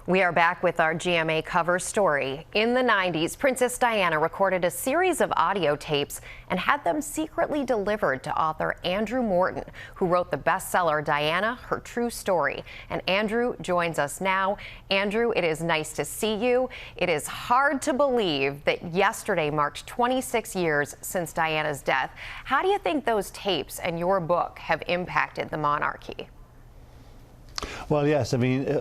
We are back with our GMA cover story. In the 90s, Princess Diana recorded a series of audio tapes and had them secretly delivered to author Andrew Morton, who wrote the bestseller Diana, Her True Story. And Andrew joins us now. Andrew, it is nice to see you. It is hard to believe that yesterday marked 26 years since Diana's death. How do you think those tapes and your book have impacted the monarchy? Well, yes, I mean,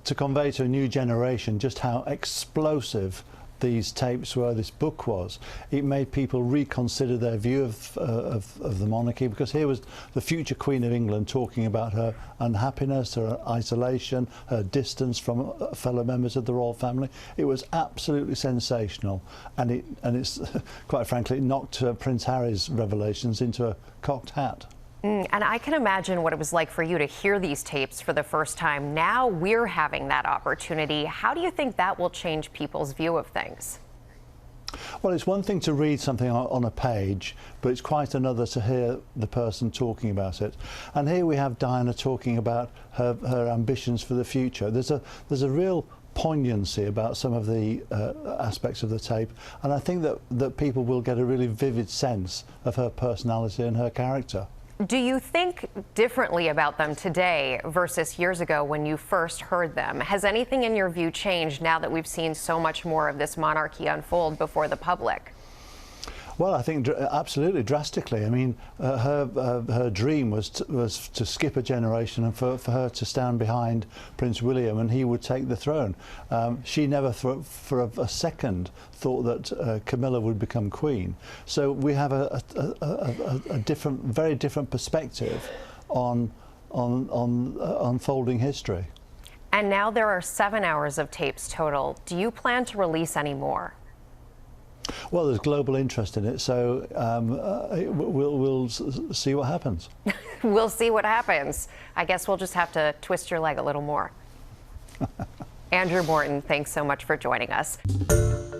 to convey to a new generation just how explosive these tapes were, this book was, it made people reconsider their view of the monarchy, because here was the future Queen of England talking about her unhappiness, her isolation, her distance from fellow members of the royal family. It was absolutely sensational, and it's quite frankly knocked Prince Harry's revelations into a cocked hat. And I can imagine what it was like for you to hear these tapes for the first time. Now we're having that opportunity. How do you think that will change people's view of things? Well, it's one thing to read something on a page, but it's quite another to hear the person talking about it. And here we have Diana talking about her ambitions for the future. There's a real poignancy about some of the aspects of the tape, and I think that people will get a really vivid sense of her personality and her character. Do you think differently about them today versus years ago when you first heard them? Has anything in your view changed now that we've seen so much more of this monarchy unfold before the public? Well, I think absolutely drastically. I mean, her dream was to skip a generation and for her to stand behind Prince William and he would take the throne. She never for a second thought that Camilla would become queen. So we have a very different perspective on unfolding history. And now there are 7 hours of tapes total. Do you plan to release any more? Well, there's global interest in it, so we'll see what happens. We'll see what happens. I guess we'll just have to twist your leg a little more. Andrew Morton, thanks so much for joining us.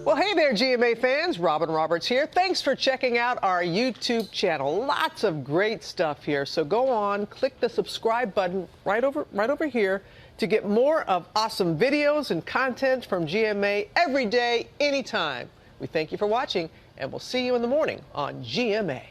Well, hey there, GMA fans. Robin Roberts here. Thanks for checking out our YouTube channel. Lots of great stuff here. So go on, click the subscribe button right over here to get more of awesome videos and content from GMA every day, anytime. We thank you for watching, and we'll see you in the morning on GMA.